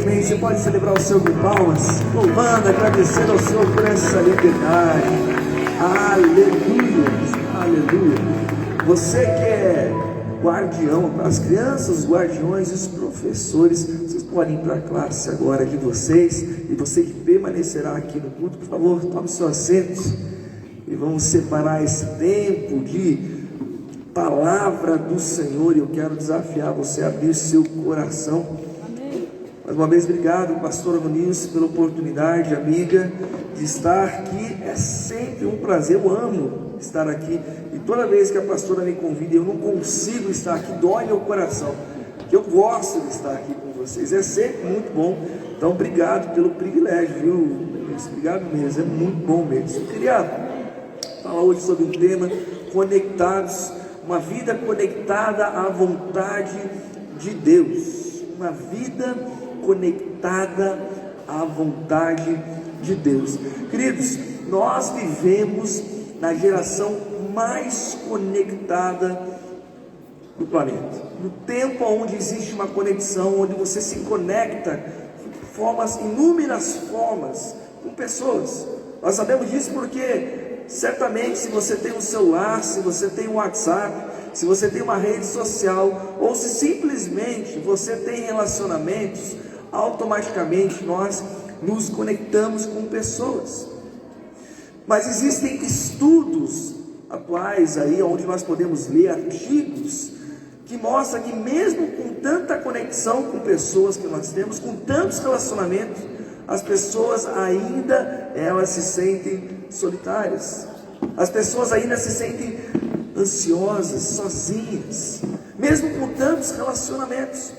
Amém. Você pode celebrar o Senhor com palmas, louvando, agradecendo ao Senhor por essa liberdade. Aleluia, aleluia. Você que é guardião, as crianças, os guardiões, os professores, vocês podem ir para a classe agora de vocês. E você que permanecerá aqui no culto, por favor, tome seu assento. E vamos separar esse tempo de palavra do Senhor. E eu quero desafiar você a abrir seu coração. Mais uma vez, obrigado, pastora Muniz, pela oportunidade, amiga, de estar aqui. É sempre um prazer, eu amo estar aqui. E toda vez que a pastora me convida e eu não consigo estar aqui, dói meu coração, porque eu gosto de estar aqui com vocês. É sempre muito bom. Então, obrigado pelo privilégio, viu? Obrigado mesmo, é muito bom mesmo. Eu queria falar hoje sobre um tema: conectados, uma vida conectada à vontade de Deus. Uma vida conectada à vontade de Deus. Queridos, nós vivemos na geração mais conectada do planeta, no tempo onde existe uma conexão, onde você se conecta de inúmeras formas com pessoas. Nós sabemos disso porque certamente, se você tem um celular, se você tem um WhatsApp, se você tem uma rede social, ou se simplesmente você tem relacionamentos, automaticamente nós nos conectamos com pessoas. Mas existem estudos atuais aí, onde nós podemos ler artigos que mostram que mesmo com tanta conexão com pessoas que nós temos, com tantos relacionamentos, as pessoas ainda elas se sentem solitárias. As pessoas ainda se sentem ansiosas, sozinhas, mesmo com tantos relacionamentos.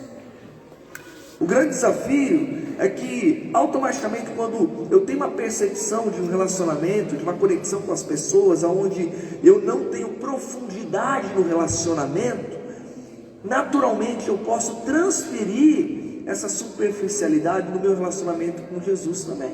O grande desafio é que automaticamente, quando eu tenho uma percepção de um relacionamento, de uma conexão com as pessoas, onde eu não tenho profundidade no relacionamento, naturalmente eu posso transferir essa superficialidade no meu relacionamento com Jesus também.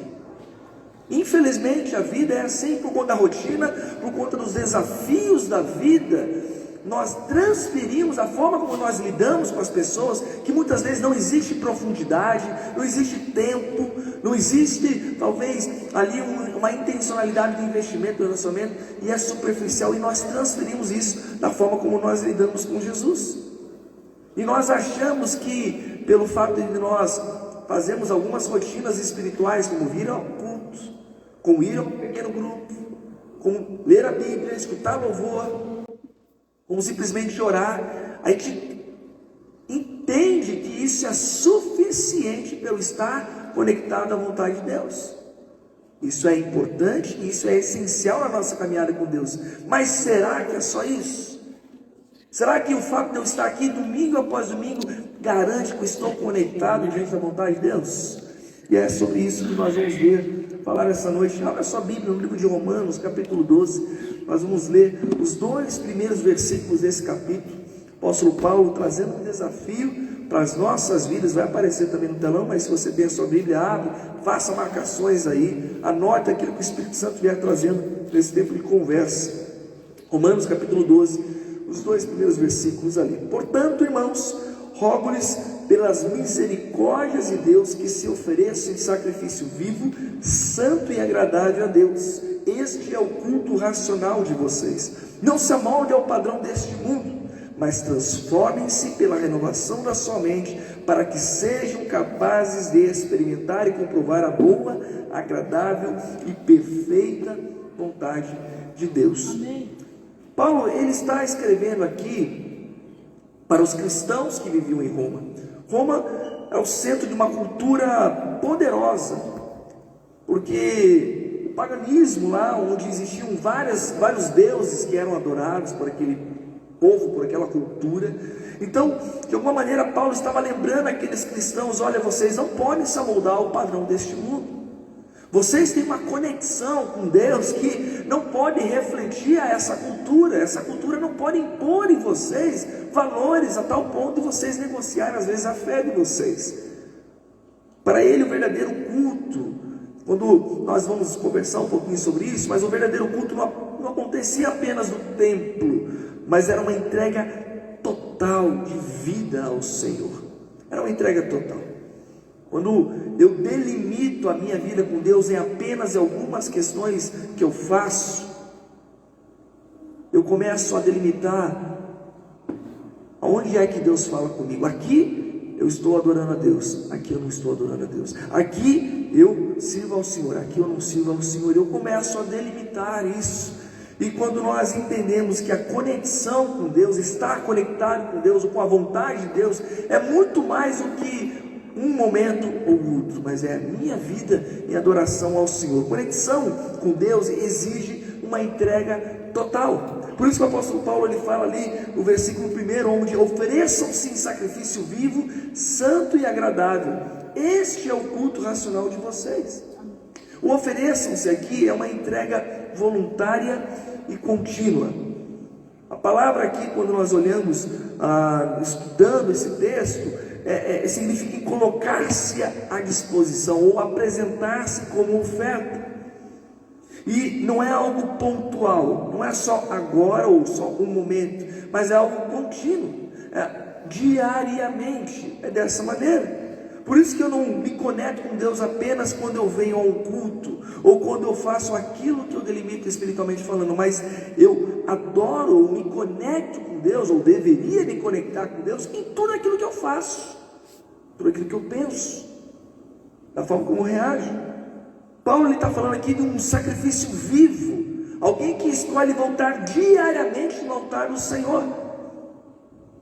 Infelizmente a vida é assim, por conta da rotina, por conta dos desafios da vida. Nós transferimos a forma como nós lidamos com as pessoas, que muitas vezes não existe profundidade, não existe tempo, não existe talvez ali uma intencionalidade de investimento no relacionamento, e é superficial, e nós transferimos isso da forma como nós lidamos com Jesus. E nós achamos que pelo fato de nós fazermos algumas rotinas espirituais, como vir ao culto, como ir a um pequeno grupo, como ler a Bíblia, escutar louvor, como simplesmente orar, a gente entende que isso é suficiente pelo estar conectado à vontade de Deus. Isso é importante, isso é essencial na nossa caminhada com Deus. Mas será que é só isso? Será que o fato de eu estar aqui domingo após domingo garante que eu estou conectado diante da vontade de Deus? E é sobre isso que nós vamos falar essa noite. Abra sua Bíblia no livro de Romanos, capítulo 12. Nós vamos ler os 2 primeiros versículos desse capítulo. O apóstolo Paulo trazendo um desafio para as nossas vidas. Vai aparecer também no telão, mas se você tem a sua Bíblia, abre, faça marcações aí, anote aquilo que o Espírito Santo vier trazendo nesse tempo de conversa. Romanos capítulo 12, os 2 primeiros versículos ali. Portanto, irmãos, rogo-lhes pelas misericórdias de Deus que se ofereçam em sacrifício vivo, santo e agradável a Deus. Este é o culto racional de vocês. Não se amolde ao padrão deste mundo, mas transformem-se pela renovação da sua mente, para que sejam capazes de experimentar e comprovar a boa, agradável e perfeita vontade de Deus. Amém. Paulo, ele está escrevendo aqui para os cristãos que viviam em Roma. Roma é o centro de uma cultura poderosa, porque o paganismo lá, onde existiam vários deuses que eram adorados por aquele povo, por aquela cultura. Então, de alguma maneira, Paulo estava lembrando aqueles cristãos: olha, vocês não podem se amoldar ao padrão deste mundo. Vocês têm uma conexão com Deus que não pode refletir a essa cultura não pode impor em vocês valores a tal ponto de vocês negociarem às vezes a fé de vocês. Para ele, o verdadeiro culto, quando nós vamos conversar um pouquinho sobre isso, mas o verdadeiro culto não acontecia apenas no templo, mas era uma entrega total de vida ao Senhor. Era uma entrega total. quando eu delimito a minha vida com Deus em apenas algumas questões que eu faço, eu começo a delimitar aonde é que Deus fala comigo. Aqui eu estou adorando a Deus, aqui eu não estou adorando a Deus. Aqui eu sirvo ao Senhor, aqui eu não sirvo ao Senhor. Eu começo a delimitar isso. E quando nós entendemos que a conexão com Deus, estar conectado com Deus ou com a vontade de Deus, é muito mais do que um momento ou outro, mas é a minha vida em adoração ao Senhor. Conexão com Deus exige uma entrega total. Por isso que o apóstolo Paulo ele fala ali no versículo 1, onde ofereçam-se em sacrifício vivo, santo e agradável. Este é o culto racional de vocês. O ofereçam-se aqui é uma entrega voluntária e contínua. A palavra aqui, quando nós olhamos, estudando esse texto, significa colocar-se à disposição ou apresentar-se como oferta. E não é algo pontual, não é só agora ou só um momento, mas é algo contínuo, diariamente, é dessa maneira. Por isso que eu não me conecto com Deus apenas quando eu venho a um culto, ou quando eu faço aquilo que eu delimito espiritualmente falando, mas eu adoro ou me conecto com Deus, ou deveria me conectar com Deus em tudo aquilo que eu faço, tudo aquilo que eu penso, da forma como eu reajo. Paulo está falando aqui de um sacrifício vivo, alguém que escolhe voltar diariamente no altar do Senhor.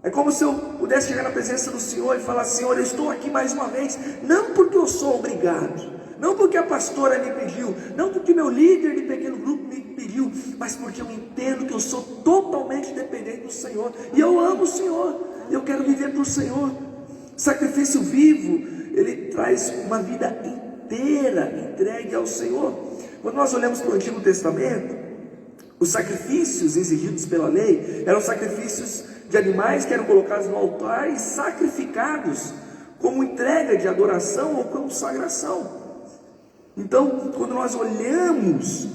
É como se eu pudesse chegar na presença do Senhor e falar: Senhor, eu estou aqui mais uma vez, não porque eu sou obrigado, não porque a pastora me pediu, não porque meu líder de pequeno grupo me pediu, mas porque eu entendo que eu sou totalmente dependente do Senhor, e eu amo o Senhor, eu quero viver para o Senhor. Sacrifício vivo, ele traz uma vida inteira entregue ao Senhor. Quando nós olhamos para o Antigo Testamento, os sacrifícios exigidos pela lei eram sacrifícios de animais que eram colocados no altar e sacrificados como entrega de adoração ou consagração. Então, quando nós olhamos,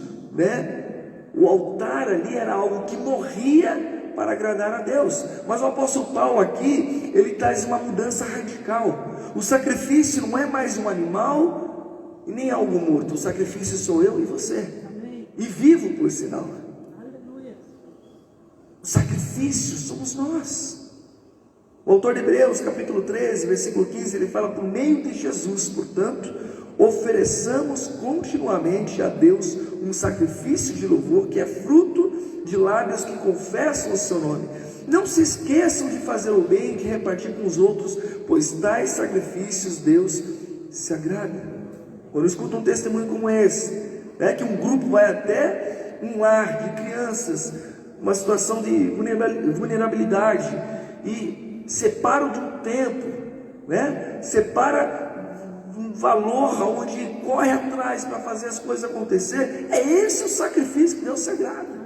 o altar ali era algo que morria para agradar a Deus. Mas o apóstolo Paulo aqui, ele traz uma mudança radical. O sacrifício não é mais um animal e nem algo morto. O sacrifício sou eu e você. Amém. E vivo, por sinal. Aleluia. O sacrifício somos nós. O autor de Hebreus, capítulo 13, versículo 15, ele fala: por meio de Jesus, portanto, ofereçamos continuamente a Deus um sacrifício de louvor, que é fruto de lábios que confessam o seu nome. Não se esqueçam de fazer o bem e de repartir com os outros, pois tais sacrifícios Deus se agrada. Quando eu escuto um testemunho como esse, que um grupo vai até um lar de crianças, uma situação de vulnerabilidade, e separam de um tempo, separa um valor onde corre atrás para fazer as coisas acontecer, é esse o sacrifício que Deus se agrada.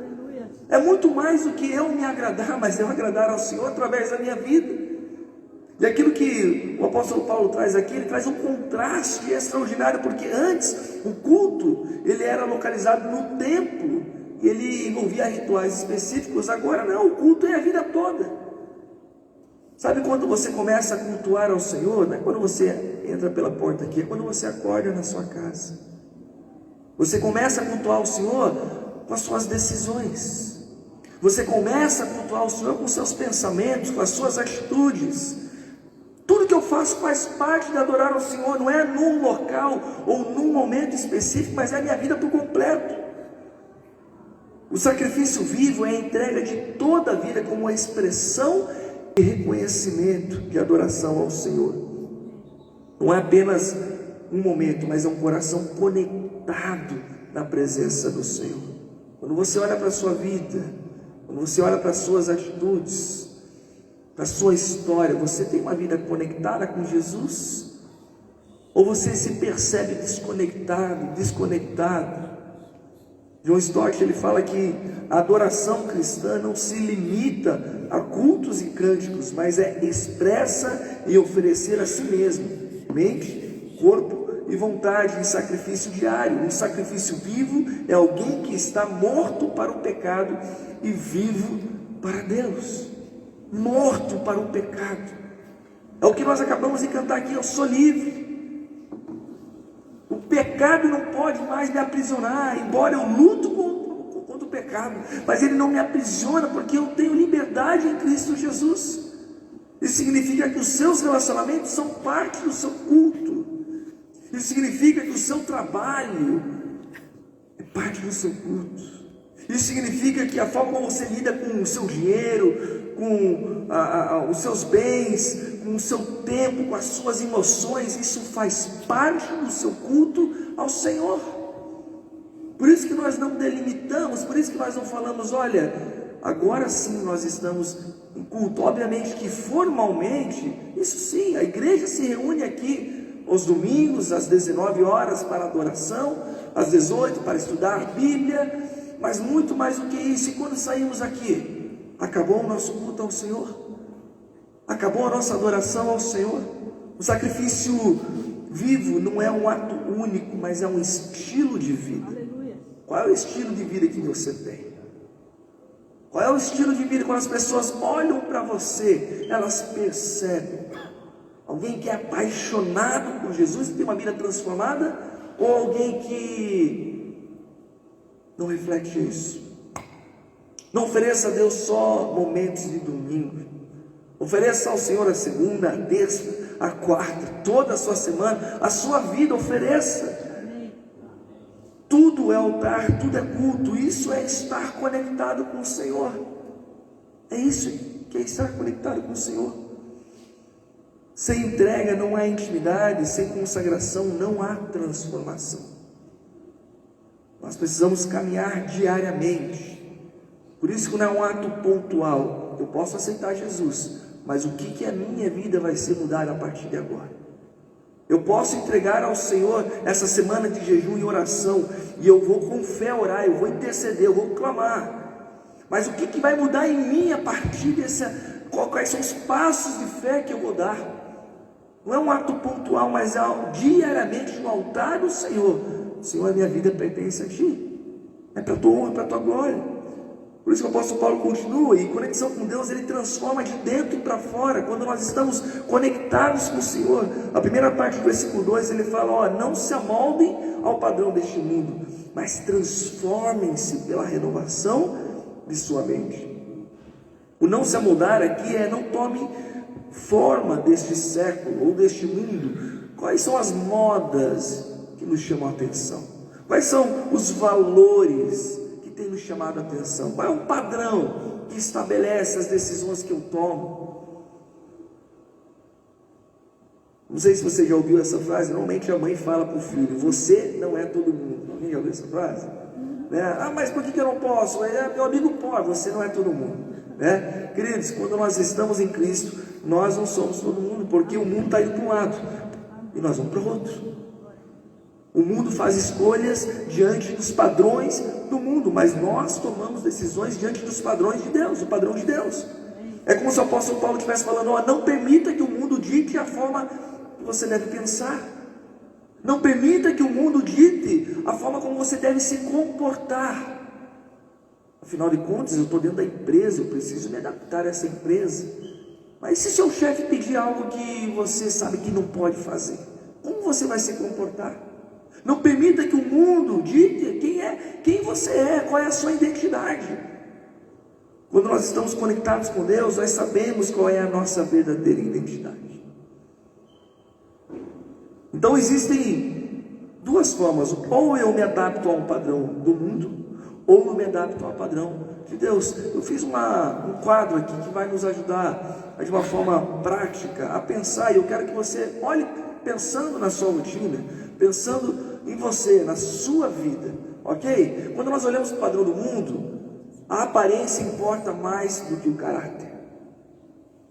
É muito mais do que eu me agradar, mas eu agradar ao Senhor através da minha vida. E aquilo que o apóstolo Paulo traz aqui, ele traz um contraste extraordinário, porque antes o culto, ele era localizado no templo, e ele envolvia rituais específicos. Agora não, o culto é a vida toda. Sabe quando você começa a cultuar ao Senhor? Não é quando você entra pela porta aqui, é quando você acorda na sua casa. Você começa a cultuar o Senhor com as suas decisões. Você começa a cultuar o Senhor com os seus pensamentos, com as suas atitudes. Tudo que eu faço faz parte de adorar ao Senhor. Não é num local ou num momento específico, mas é a minha vida por completo. O sacrifício vivo é a entrega de toda a vida como uma expressão e reconhecimento de adoração ao Senhor. Não é apenas um momento, mas é um coração conectado na presença do Senhor. Quando você olha para a sua vida, quando você olha para as suas atitudes, para a sua história, você tem uma vida conectada com Jesus? Ou você se percebe desconectado, desconectado? John Stott, ele fala que a adoração cristã não se limita a cultos e cânticos, mas é expressa em oferecer a si mesmo, mente, corpo e vontade em sacrifício diário. Um sacrifício vivo é alguém que está morto para o pecado e vivo para Deus. Morto para o pecado. É o que nós acabamos de cantar aqui: eu sou livre. O pecado não pode mais me aprisionar, embora eu luto contra o pecado, mas ele não me aprisiona, porque eu tenho liberdade em Cristo Jesus. Isso significa que os seus relacionamentos são parte do seu culto. Isso significa que o seu trabalho é parte do seu culto. Isso significa que a forma como você lida com o seu dinheiro, com os seus bens, com o seu tempo, com as suas emoções, isso faz parte do seu culto ao Senhor. Por isso que nós não delimitamos, por isso que nós não falamos, olha, agora sim nós estamos em culto. Obviamente que formalmente, isso sim, a igreja se reúne aqui aos domingos, às 19 horas para adoração, às 18 para estudar a Bíblia, mas muito mais do que isso. E quando saímos aqui, acabou o nosso culto ao Senhor? Acabou a nossa adoração ao Senhor? O sacrifício vivo não é um ato único, mas é um estilo de vida. Aleluia. Qual é o estilo de vida que você tem? Qual é o estilo de vida? Quando as pessoas olham para você, elas percebem alguém que é apaixonado por Jesus e tem uma vida transformada, ou alguém que não reflete isso? Não ofereça a Deus só momentos de domingo. Ofereça ao Senhor a segunda, a terça, a quarta, toda a sua semana, a sua vida, ofereça. Tudo é altar, tudo é culto. Isso é estar conectado com o Senhor. É isso que é estar conectado com o Senhor. Sem entrega não há intimidade, sem consagração não há transformação. Nós precisamos caminhar diariamente. Por isso que não é um ato pontual. Eu posso aceitar Jesus, mas o que a minha vida vai ser mudada a partir de agora? Eu posso entregar ao Senhor essa semana de jejum e oração, e eu vou com fé orar, eu vou interceder, eu vou clamar. Mas o que vai mudar em mim a partir quais são os passos de fé que eu vou dar? Não é um ato pontual, mas é diariamente no altar do Senhor. Senhor, a minha vida pertence a Ti, é para a Tua honra, para a Tua glória. Por isso que o apóstolo Paulo continua, e conexão com Deus, ele transforma de dentro para fora. Quando nós estamos conectados com o Senhor, a primeira parte do versículo 2, ele fala, não se amoldem ao padrão deste mundo, mas transformem-se pela renovação de sua mente. O não se amoldar aqui não tome forma deste século ou deste mundo. Quais são as modas que nos chamam a atenção? Quais são os valores que tem nos chamado a atenção? Qual é o padrão que estabelece as decisões que eu tomo? Não sei se você já ouviu essa frase. Normalmente a mãe fala para o filho, você não é todo mundo. Alguém já ouviu essa frase? Mas por que eu não posso? Meu amigo pode, você não é todo mundo. Queridos, quando nós estamos em Cristo, nós não somos todo mundo, porque o mundo está indo para um lado e nós vamos para o outro. O mundo faz escolhas diante dos padrões do mundo, mas nós tomamos decisões diante dos padrões de Deus, do padrão de Deus. É como se o apóstolo Paulo estivesse falando, não permita que o mundo dite a forma que você deve pensar. Não permita que o mundo dite a forma como você deve se comportar. Afinal de contas, eu estou dentro da empresa, eu preciso me adaptar a essa empresa. Mas se seu chefe pedir algo que você sabe que não pode fazer, como você vai se comportar? Não permita que o mundo dite quem você é, qual é a sua identidade. Quando nós estamos conectados com Deus, nós sabemos qual é a nossa verdadeira identidade. Então existem duas formas: ou eu me adapto a um padrão do mundo, ou eu me adapto ao padrão de Deus. Eu fiz um quadro aqui que vai nos ajudar de uma forma prática a pensar, e eu quero que você olhe pensando na sua rotina, pensando em você, na sua vida, ok? Quando nós olhamos para o padrão do mundo, a aparência importa mais do que o caráter.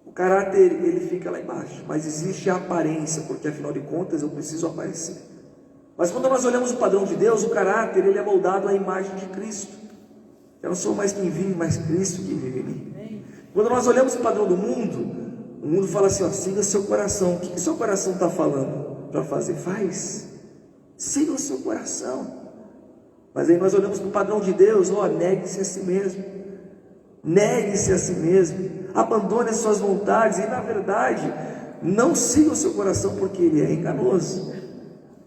O caráter, ele fica lá embaixo, mas existe a aparência, porque afinal de contas eu preciso aparecer. Mas quando nós olhamos o padrão de Deus, o caráter, ele é moldado à imagem de Cristo. Eu não sou mais quem vive, mas Cristo que vive em mim. Quando nós olhamos o padrão do mundo, o mundo fala assim, siga seu coração. O que seu coração está falando para fazer? Faz. Siga o seu coração. Mas aí nós olhamos para o padrão de Deus, negue-se a si mesmo. Negue-se a si mesmo. Abandone as suas vontades. E na verdade, não siga o seu coração, porque ele é enganoso.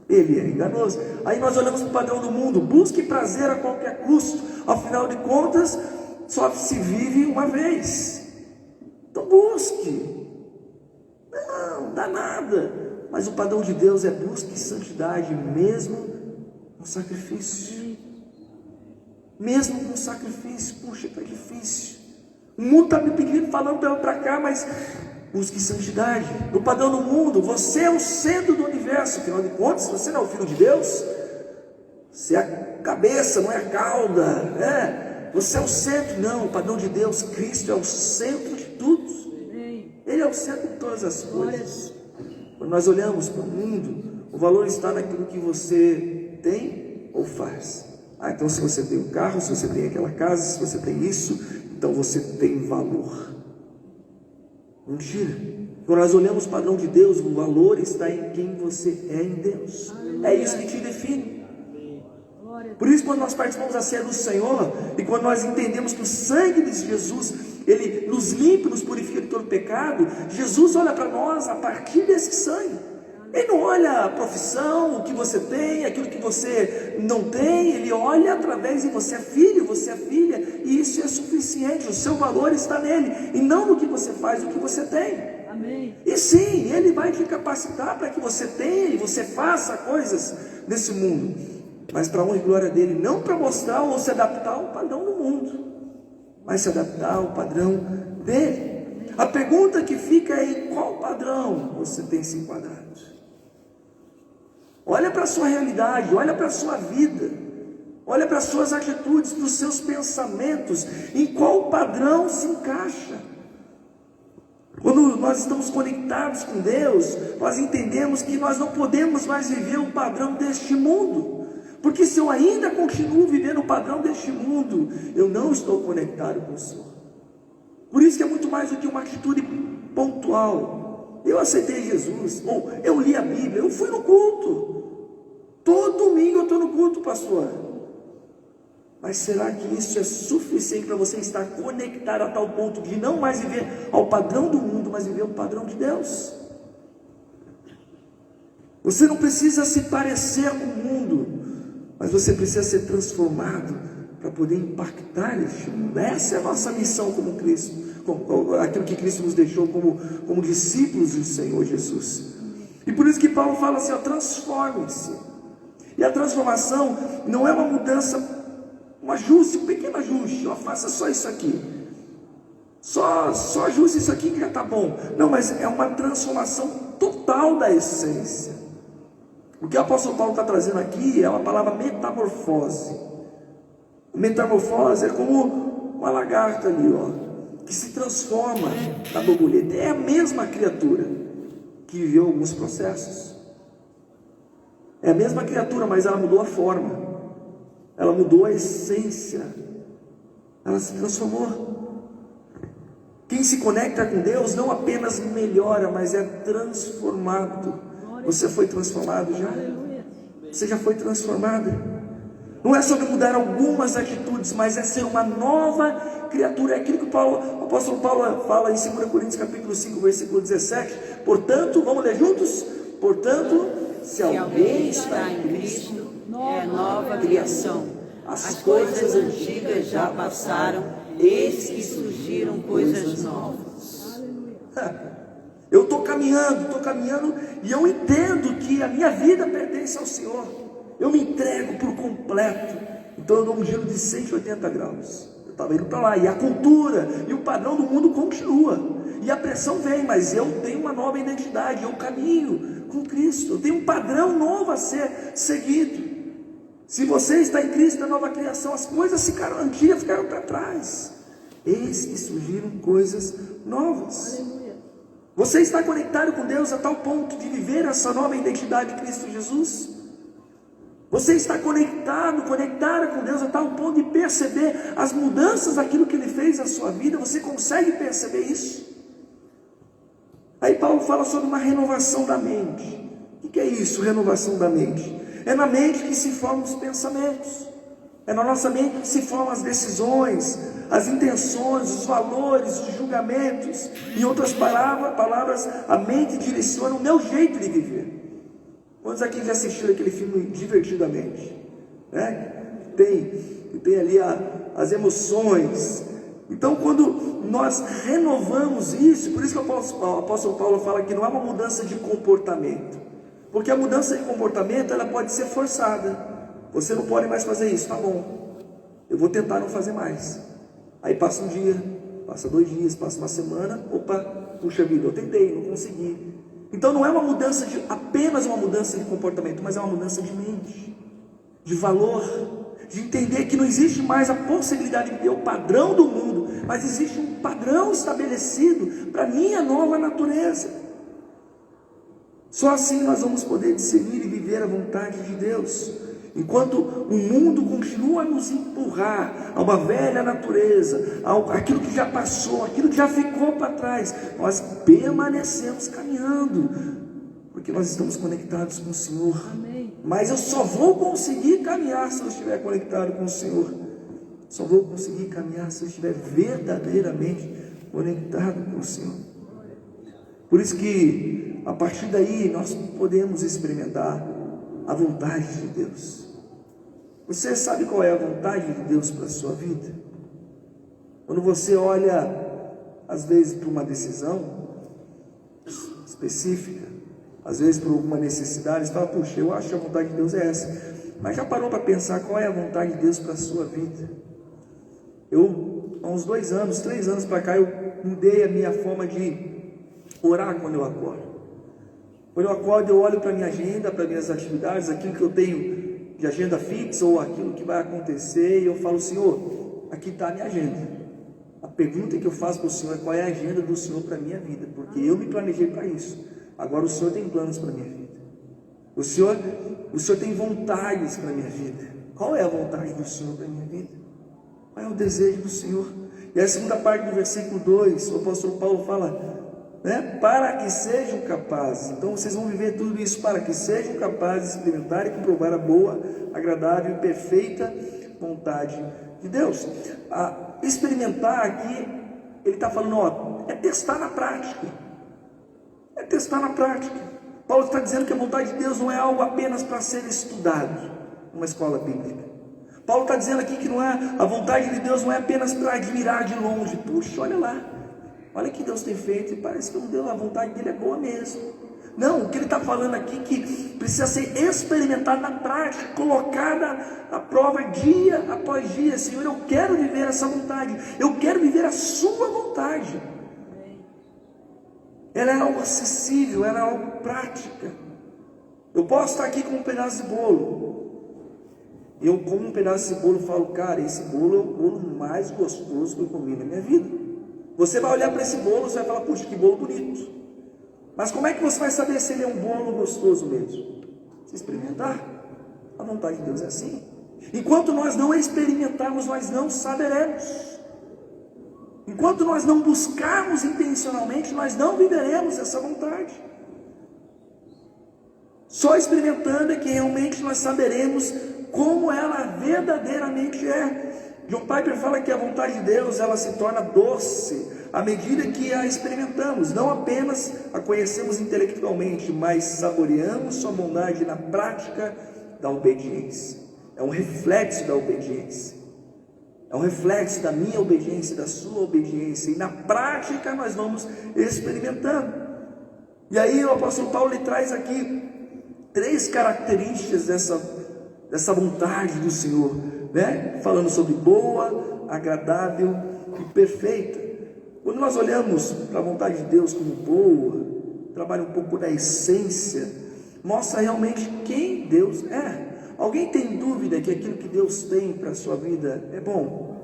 Ele é enganoso. Aí nós olhamos para o padrão do mundo: busque prazer a qualquer custo, afinal de contas, só se vive uma vez. Então busque. Não dá nada. Mas o padrão de Deus é busque santidade, mesmo no sacrifício. Mesmo com sacrifício. Puxa, está difícil. O mundo está me pedindo, falando para cá, mas busque santidade. No padrão do mundo, você é o centro do universo. Afinal de contas, se você não é o filho de Deus, você é a cabeça, não é a cauda. Você é o centro. Não, o padrão de Deus, Cristo é o centro de tudo. Ele é o centro de todas as coisas. Quando nós olhamos para o mundo, o valor está naquilo que você tem ou faz. Então se você tem um carro, se você tem aquela casa, se você tem isso, então você tem valor. Mentira. Quando nós olhamos o padrão de Deus, o valor está em quem você é em Deus. É isso que te define. Por isso, quando nós participamos da ceia do Senhor, e quando nós entendemos que o sangue de Jesus, ele nos limpa, nos purifica de todo pecado, Jesus olha para nós a partir desse sangue. Ele não olha a profissão, o que você tem, aquilo que você não tem. Ele olha através de você é filho, você é filha, e isso é suficiente. O seu valor está nele, e não no que você faz, no que você tem. Amém. E sim, ele vai te capacitar para que você tenha e você faça coisas desse mundo, mas para a honra e glória dele, não para mostrar ou se adaptar ao padrão do mundo, mas se adaptar ao padrão dele. A pergunta que fica é: em qual padrão você tem se enquadrado? Olha para a sua realidade, olha para a sua vida, olha para as suas atitudes, para os seus pensamentos, em qual padrão se encaixa. Quando nós estamos conectados com Deus, nós entendemos que nós não podemos mais viver o padrão deste mundo, porque se eu ainda continuo vivendo o padrão deste mundo, eu não estou conectado com o Senhor. Por isso que é muito mais do que uma atitude pontual. Eu aceitei Jesus, ou eu li a Bíblia, eu fui no culto. Todo domingo eu estou no culto, pastor. Mas será que isso é suficiente para você estar conectado a tal ponto de não mais viver ao padrão do mundo, mas viver o padrão de Deus? Você não precisa se parecer com o mundo, mas você precisa ser transformado para poder impactar este mundo. Essa é a nossa missão como Cristo, aquilo que Cristo nos deixou como discípulos do Senhor Jesus. E por isso que Paulo fala assim: transforme-se. E a transformação não é uma mudança, um ajuste, um pequeno ajuste. Faça só isso aqui, só ajuste isso aqui que já está bom. Não, mas é uma transformação total da essência. O que o apóstolo Paulo está trazendo aqui é uma palavra metamorfose. Metamorfose é como uma lagarta ali, que se transforma na borboleta. É a mesma criatura que viveu alguns processos. É a mesma criatura, mas ela mudou a forma, ela mudou a essência, ela se transformou. Quem se conecta com Deus não apenas melhora, mas é transformado. Você foi transformado já? Você já foi transformada? Não é sobre mudar algumas atitudes, mas é ser uma nova criatura. É aquilo que o apóstolo Paulo fala em 2 Coríntios capítulo 5, versículo 17. Portanto, vamos ler juntos? Portanto, se alguém está em Cristo, é nova criação. As coisas antigas já passaram, eis que surgiram coisas novas. Eu estou caminhando e eu entendo que a minha vida pertence ao Senhor. Eu me entrego por completo. Então eu dou um giro de 180 graus. Eu estava indo para lá, e a cultura e o padrão do mundo continua. E a pressão vem, mas eu tenho uma nova identidade, eu caminho com Cristo, eu tenho um padrão novo a ser seguido. Se você está em Cristo, a nova criação, as coisas antigas ficaram para trás, eis que surgiram coisas novas. Você está conectado com Deus a tal ponto de viver essa nova identidade em Cristo Jesus? Você está conectada com Deus a tal ponto de perceber as mudanças daquilo que Ele fez na sua vida? Você consegue perceber isso? Aí Paulo fala sobre uma renovação da mente. O que é isso, renovação da mente? É na mente que se formam os pensamentos. É na nossa mente que se formam as decisões, as intenções, os valores, os julgamentos. Em outras palavras, a mente direciona o meu jeito de viver. Quantos aqui já assistiram aquele filme Divertidamente? Né? Tem ali as emoções. Então, quando nós renovamos isso, por isso que o apóstolo Paulo fala que não é uma mudança de comportamento, porque a mudança de comportamento ela pode ser forçada. Você não pode mais fazer isso, tá bom, eu vou tentar não fazer mais. Aí passa um dia, passa 2 dias, passa uma semana, opa, puxa vida, eu tentei, não consegui. Então não é uma mudança apenas uma mudança de comportamento, mas é uma mudança de mente, de valor, de entender que não existe mais a possibilidade de ter o padrão do mundo, mas existe um padrão estabelecido para a minha nova natureza. Só assim nós vamos poder discernir e viver a vontade de Deus. Enquanto o mundo continua a nos empurrar a uma velha natureza, aquilo que já passou, aquilo que já ficou para trás, nós permanecemos caminhando, porque nós estamos conectados com o Senhor. Amém. Mas eu só vou conseguir caminhar se eu estiver conectado com o Senhor. Só vou conseguir caminhar se eu estiver verdadeiramente conectado com o Senhor. Por isso que a partir daí nós podemos experimentar a vontade de Deus. Você sabe qual é a vontade de Deus para a sua vida? Quando você olha, às vezes, para uma decisão específica, às vezes por alguma necessidade, você fala, puxa, eu acho que a vontade de Deus é essa. Mas já parou para pensar qual é a vontade de Deus para a sua vida? Há uns 2 anos, 3 anos para cá, eu mudei a minha forma de orar quando eu acordo. Quando eu acordo, eu olho para a minha agenda, para minhas atividades, aquilo que eu tenho de agenda fixa, ou aquilo que vai acontecer, e eu falo, Senhor, aqui está a minha agenda. A pergunta que eu faço para o Senhor é qual é a agenda do Senhor para a minha vida, porque eu me planejei para isso. Agora o Senhor tem planos para a minha vida. O Senhor tem vontades para a minha vida. Qual é a vontade do Senhor para a minha vida? Qual é o desejo do Senhor? E a segunda parte do versículo 2, o apóstolo Paulo fala, né? Para que sejam capazes. Então vocês vão viver tudo isso para que sejam capazes de experimentar e comprovar a boa, agradável e perfeita vontade de Deus. Experimentar aqui, ele está falando, é testar na prática. É testar na prática. Paulo está dizendo que a vontade de Deus não é algo apenas para ser estudado numa escola bíblica. Paulo está dizendo aqui que a vontade de Deus não é apenas para admirar de longe. Puxa, olha lá, olha o que Deus tem feito, e parece que a vontade dele é boa mesmo. Não, o que ele está falando aqui é que precisa ser experimentado na prática, colocada à prova dia após dia. Senhor, eu quero viver essa vontade, eu quero viver a sua vontade. Ela é algo acessível, ela é algo prática. Eu posso estar aqui com um pedaço de bolo, eu como um pedaço de bolo e falo, cara, esse bolo é o bolo mais gostoso que eu comi na minha vida. Você vai olhar para esse bolo, você vai falar, puxa, que bolo bonito. Mas como é que você vai saber se ele é um bolo gostoso mesmo? Se experimentar. A vontade de Deus é assim. Enquanto nós não experimentarmos, nós não saberemos. Enquanto nós não buscarmos intencionalmente, nós não viveremos essa vontade. Só experimentando é que realmente nós saberemos como ela verdadeiramente é. John Piper fala que a vontade de Deus, ela se torna doce à medida que a experimentamos. Não apenas a conhecemos intelectualmente, mas saboreamos sua bondade na prática da obediência. É um reflexo da obediência. É um reflexo da minha obediência, da sua obediência. E na prática nós vamos experimentando. E aí o apóstolo Paulo ele traz aqui 3 características dessa vontade do Senhor, né? Falando sobre boa, agradável e perfeita. Quando nós olhamos para a vontade de Deus como boa, trabalha um pouco da essência, mostra realmente quem Deus é. Alguém tem dúvida que aquilo que Deus tem para a sua vida é bom?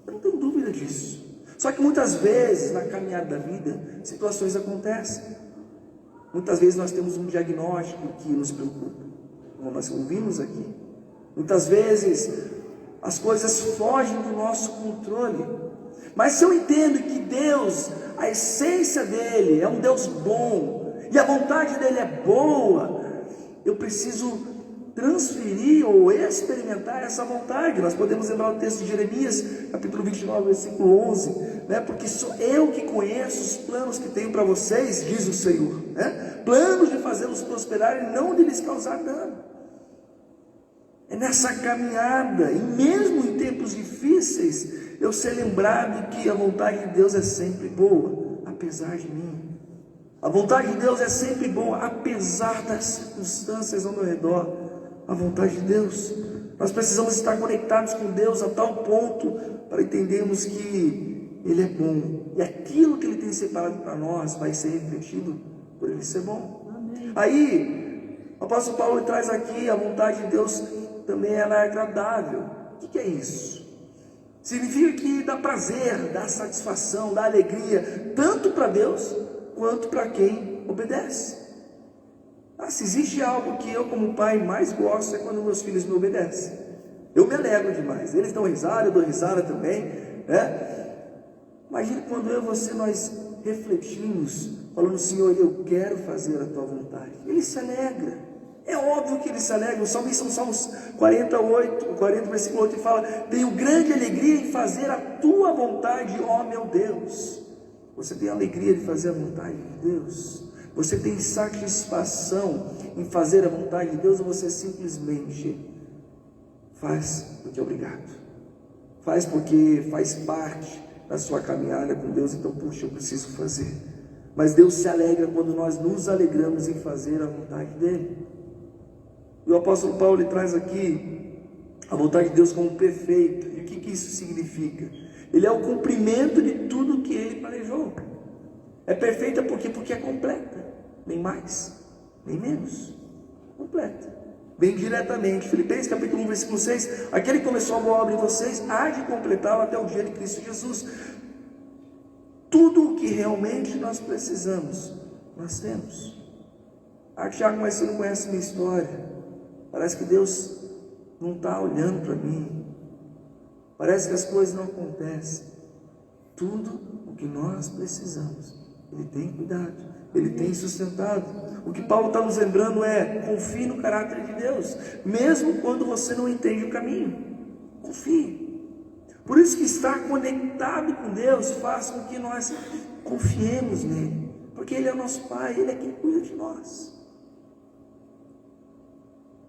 Eu não tenho dúvida disso. Só que muitas vezes na caminhada da vida, situações acontecem. Muitas vezes nós temos um diagnóstico que nos preocupa, como nós ouvimos aqui. Muitas vezes as coisas fogem do nosso controle. Mas se eu entendo que Deus, a essência dele é um Deus bom, e a vontade dele é boa, eu preciso transferir ou experimentar essa vontade. Nós podemos lembrar o texto de Jeremias, capítulo 29, versículo 11, né? Porque sou eu que conheço os planos que tenho para vocês, diz o Senhor, né? planos de fazê-los prosperar e não de lhes causar dano. É nessa caminhada, e mesmo em tempos difíceis, eu ser lembrado que a vontade de Deus é sempre boa, apesar de mim. A vontade de Deus é sempre boa, apesar das circunstâncias ao meu redor. A vontade de Deus. Nós precisamos estar conectados com Deus a tal ponto para entendermos que Ele é bom. E aquilo que Ele tem separado para nós vai ser refletido por Ele ser bom. Amém. Aí, o apóstolo Paulo traz aqui a vontade de Deus também ela é agradável. O que é isso? Significa que dá prazer, dá satisfação, dá alegria, tanto para Deus quanto para quem obedece. Se existe algo que eu como pai mais gosto é quando meus filhos me obedecem. Eu me alegro demais. Eles dão risada, eu dou risada também, né? Imagine quando eu e você nós refletimos, falando: Senhor, eu quero fazer a tua vontade. Ele se alegra. É óbvio que ele se alegra. O salmista no Salmos 40, versículo 8, fala: tenho grande alegria em fazer a tua vontade, ó meu Deus. Você tem alegria de fazer a vontade de Deus? Você tem satisfação em fazer a vontade de Deus, ou você simplesmente faz porque é obrigado? Faz porque faz parte da sua caminhada com Deus, então, puxa, eu preciso fazer. Mas Deus se alegra quando nós nos alegramos em fazer a vontade dEle. E o apóstolo Paulo ele traz aqui a vontade de Deus como perfeita. E o que isso significa? Ele é o cumprimento de tudo que Ele planejou. É perfeita porque é completa. Nem mais, nem menos. Completa. Bem diretamente. Filipenses capítulo 1, versículo 6. Aquele que começou a boa obra em vocês, há de completá-la até o dia de Cristo Jesus. Tudo o que realmente nós precisamos, nós temos. Tiago, mas você não conhece minha história. Parece que Deus não está olhando para mim. Parece que as coisas não acontecem. Tudo o que nós precisamos, Ele tem cuidado, Ele tem sustentado. O que Paulo está nos lembrando é: confie no caráter de Deus, mesmo quando você não entende o caminho. Confie. Por isso que estar conectado com Deus faz com que nós confiemos nele, porque Ele é o nosso Pai, Ele é quem cuida de nós.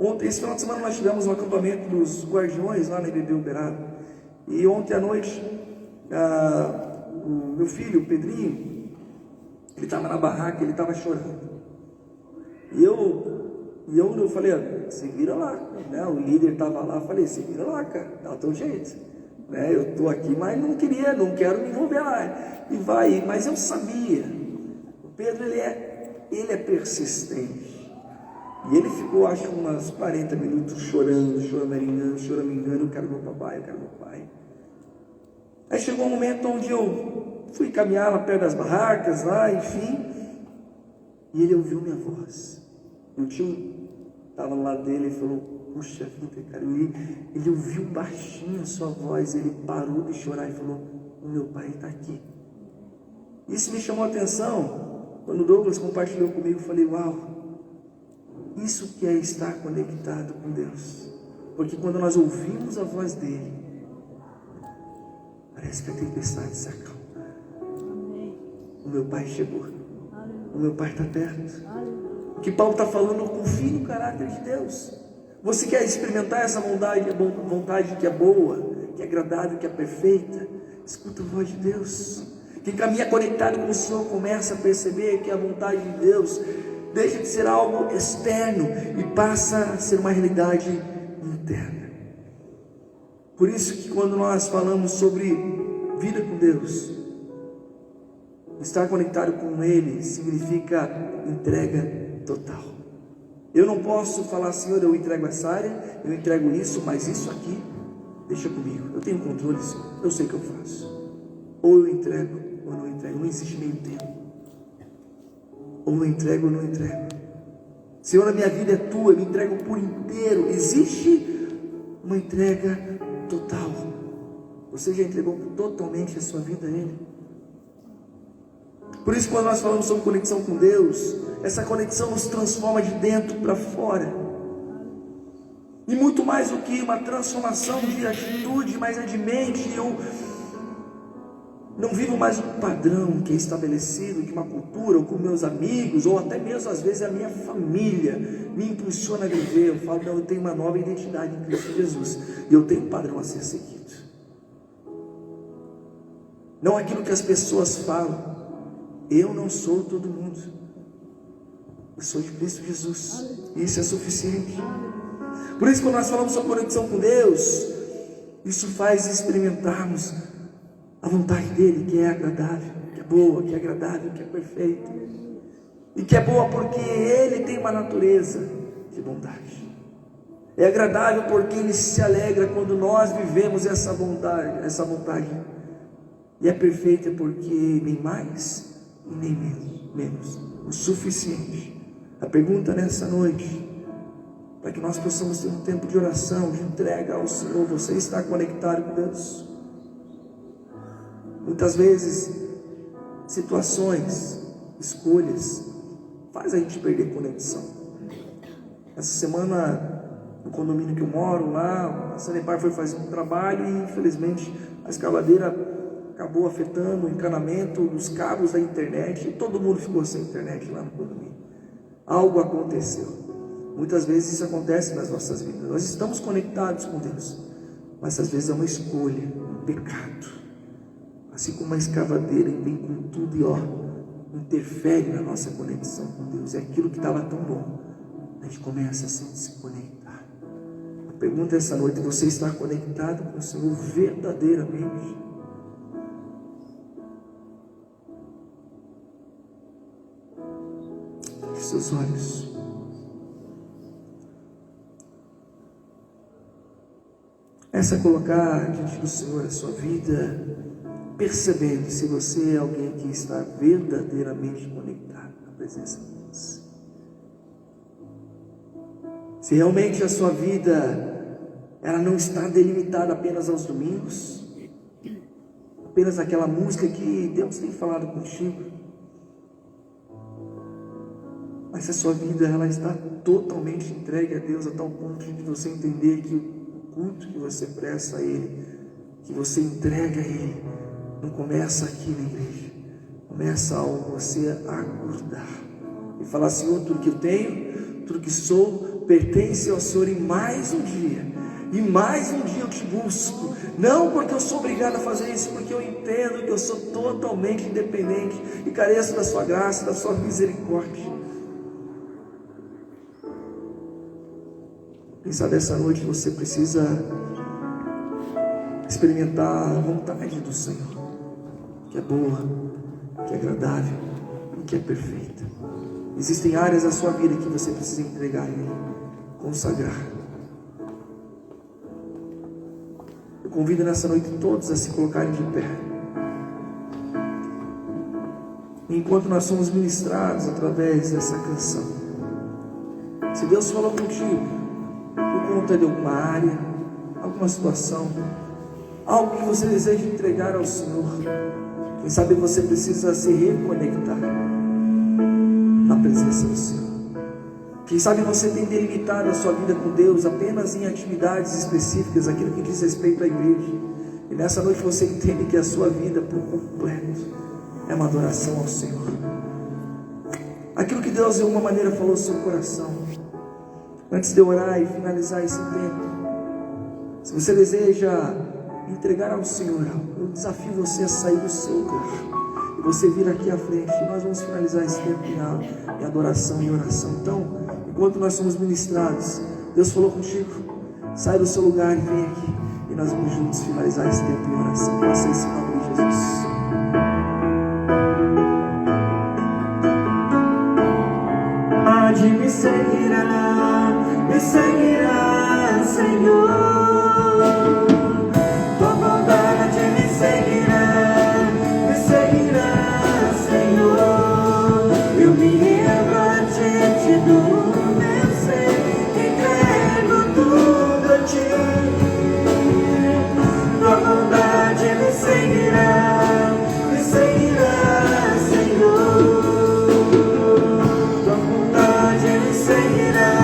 Ontem, esse final de semana, nós tivemos um acampamento dos guardiões lá na IBB Uberaba. E ontem à noite, o meu filho, o Pedrinho, ele estava na barraca, ele estava chorando. E eu falei: se vira lá, né? O líder estava lá, eu falei: se vira lá, cara, dá o teu jeito, né? Eu estou aqui, mas não quero me envolver lá. E vai, mas eu sabia, o Pedro ele é persistente. E ele ficou, acho, uns 40 minutos chorando, choramingando: eu quero meu papai, eu quero meu pai. Aí chegou um momento onde eu fui caminhar lá perto das barracas, lá, enfim, e ele ouviu minha voz. O tio estava no lado dele e falou: puxa vida, cara. Ele ouviu baixinho a sua voz, ele parou de chorar e falou: o meu pai está aqui. Isso me chamou a atenção. Quando o Douglas compartilhou comigo, eu falei: uau, isso que é estar conectado com Deus. Porque quando nós ouvimos a voz dele, parece que a tempestade se acalma. O meu pai chegou. O meu pai está perto. O que Paulo está falando: confie no caráter de Deus. Você quer experimentar essa vontade que é boa, que é agradável, que é perfeita? Escuta a voz de Deus. Quem caminha conectado com o Senhor começa a perceber que a vontade de Deus deixa de ser algo externo e passa a ser uma realidade interna. Por isso que quando nós falamos sobre vida com Deus, estar conectado com Ele significa entrega total. Eu não posso falar: Senhor, eu entrego essa área, eu entrego isso, mas isso aqui, deixa comigo. Eu tenho controle, Senhor, eu sei o que eu faço. Ou eu entrego, ou não entrego. Não existe meio tempo. Ou eu entrego ou não entrego. Senhor, a minha vida é tua, eu me entrego por inteiro. Existe uma entrega total. Você já entregou totalmente a sua vida a Ele? Por isso, quando nós falamos sobre conexão com Deus, essa conexão nos transforma de dentro para fora. E muito mais do que uma transformação de atitude, mas é de mente. Não vivo mais um padrão que é estabelecido, que uma cultura, ou com meus amigos, ou até mesmo às vezes a minha família me impulsiona a viver. Eu falo, não, eu tenho uma nova identidade em Cristo Jesus, e eu tenho um padrão a ser seguido. Não aquilo que as pessoas falam. Eu não sou todo mundo. Eu sou de Cristo Jesus, e isso é suficiente. Por isso, quando nós falamos sobre conexão com Deus, isso faz experimentarmos a vontade dele, que é agradável, que é boa, que é agradável, que é perfeita, e que é boa porque ele tem uma natureza de bondade. É agradável porque ele se alegra quando nós vivemos essa vontade, e é perfeita porque nem mais e nem menos, o suficiente. A pergunta nessa noite, para que nós possamos ter um tempo de oração, de entrega ao Senhor: você está conectado com Deus? Muitas vezes, situações, escolhas, faz a gente perder conexão. Essa semana, no condomínio que eu moro, lá, a Sanepar foi fazer um trabalho e infelizmente a escavadeira acabou afetando o encanamento dos cabos da internet, e todo mundo ficou sem internet lá no condomínio. Algo aconteceu. Muitas vezes isso acontece nas nossas vidas. Nós estamos conectados com Deus, mas às vezes é uma escolha, um pecado. Assim como uma escavadeira vem com tudo e interfere na nossa conexão com Deus. É aquilo que estava tão bom, a gente começa a se desconectar. A pergunta essa noite: você está conectado com o Senhor verdadeiramente? Feche seus olhos. Essa é colocar diante do Senhor a sua vida, percebendo se você é alguém que está verdadeiramente conectado na presença de Deus. Se realmente a sua vida, ela não está delimitada apenas aos domingos, apenas aquela música que Deus tem falado contigo, mas se a sua vida, ela está totalmente entregue a Deus, a tal ponto de você entender que o culto que você presta a Ele, que você entrega a Ele, não começa aqui na igreja, começa ao você acordar e falar: Senhor, tudo que eu tenho, tudo que sou, pertence ao Senhor, e mais um dia eu te busco, não porque eu sou obrigado a fazer isso, porque eu entendo que eu sou totalmente independente e careço da sua graça, da sua misericórdia. Quem sabe essa noite você precisa experimentar a vontade do Senhor, que é boa, que é agradável e que é perfeita. Existem áreas da sua vida que você precisa entregar a Ele, consagrar. Eu convido nessa noite todos a se colocarem de pé. Enquanto nós somos ministrados através dessa canção, se Deus falou contigo por conta de alguma área, alguma situação, algo que você deseja entregar ao Senhor, quem sabe você precisa se reconectar na presença do Senhor. Quem sabe você tem delimitado a sua vida com Deus apenas em atividades específicas, aquilo que diz respeito à igreja, e nessa noite você entende que a sua vida por completo é uma adoração ao Senhor. Aquilo que Deus de alguma maneira falou ao seu coração. Antes de eu orar e finalizar esse tempo, se você deseja entregar ao Senhor, eu desafio você a sair do seu lugar e você vir aqui à frente, e nós vamos finalizar esse tempo em adoração e oração. Então, enquanto nós somos ministrados, Deus falou contigo, sai do seu lugar e vem aqui, e nós vamos juntos finalizar esse tempo em oração. Faça esse nome de Jesus. Pode me seguirá, Senhor. Tua bondade me seguirá, Senhor. Eu me rendo diante do meu ser, entrego tudo a ti. Tua bondade me seguirá, Senhor. Tua bondade me seguirá,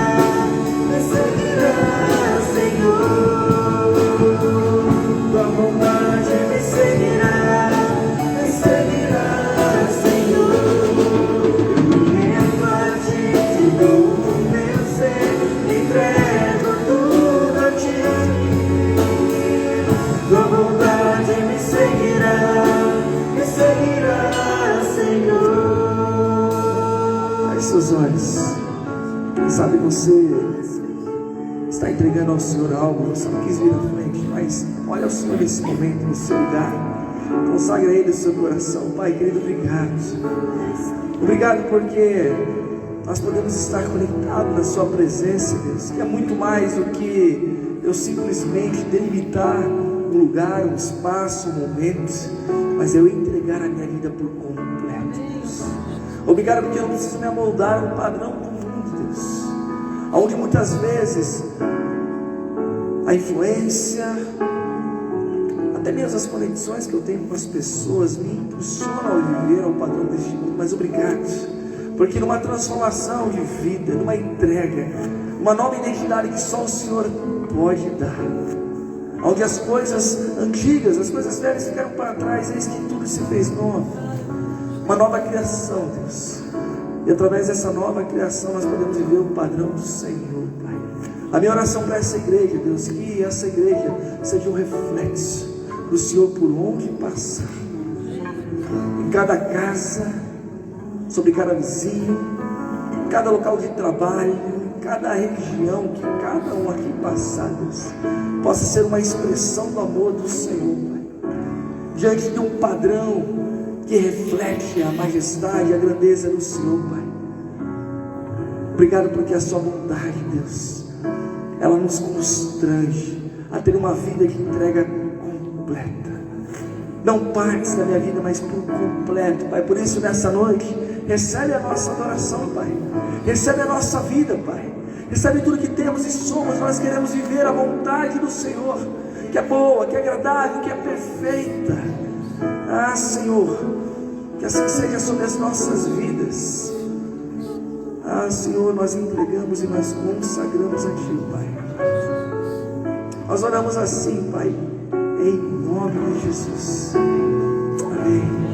sabe, você está entregando ao Senhor algo, você não quis vir à frente, mas olha o Senhor nesse momento, no seu lugar, consagra a Ele o seu coração. Pai querido, obrigado. Obrigado porque nós podemos estar conectados na sua presença, Deus, que é muito mais do que eu simplesmente delimitar um lugar, um espaço, um momento, mas eu entregar a minha vida por completo, Deus. Obrigado porque eu não preciso me amoldar um padrão do mundo, Deus, onde muitas vezes a influência, até mesmo as conexões que eu tenho com as pessoas me impulsionam a viver ao padrão deste mundo. Mas obrigado, porque numa transformação de vida, numa entrega, uma nova identidade que só o Senhor pode dar, onde as coisas antigas, as coisas velhas ficaram para trás, eis que tudo se fez novo, uma nova criação, Deus. E através dessa nova criação nós podemos viver o padrão do Senhor, Pai. A minha oração para essa igreja, Deus, que essa igreja seja um reflexo do Senhor por onde passar, em cada casa, sobre cada vizinho, em cada local de trabalho, em cada região, que cada um aqui passar, Deus, possa ser uma expressão do amor do Senhor, Pai, diante de um padrão que reflete a majestade e a grandeza do Senhor, Pai. Obrigado porque a sua bondade, Deus, ela nos constrange a ter uma vida que entrega completa, não partes da minha vida, mas por completo, Pai. Por isso nessa noite, recebe a nossa adoração, Pai, recebe a nossa vida, Pai, recebe tudo que temos e somos. Nós queremos viver a vontade do Senhor, que é boa, que é agradável, que é perfeita. Ah, Senhor, que assim seja sobre as nossas vidas. Ah, Senhor, nós entregamos e nós consagramos a Ti, Pai. Nós oramos assim, Pai, em nome de Jesus. Amém.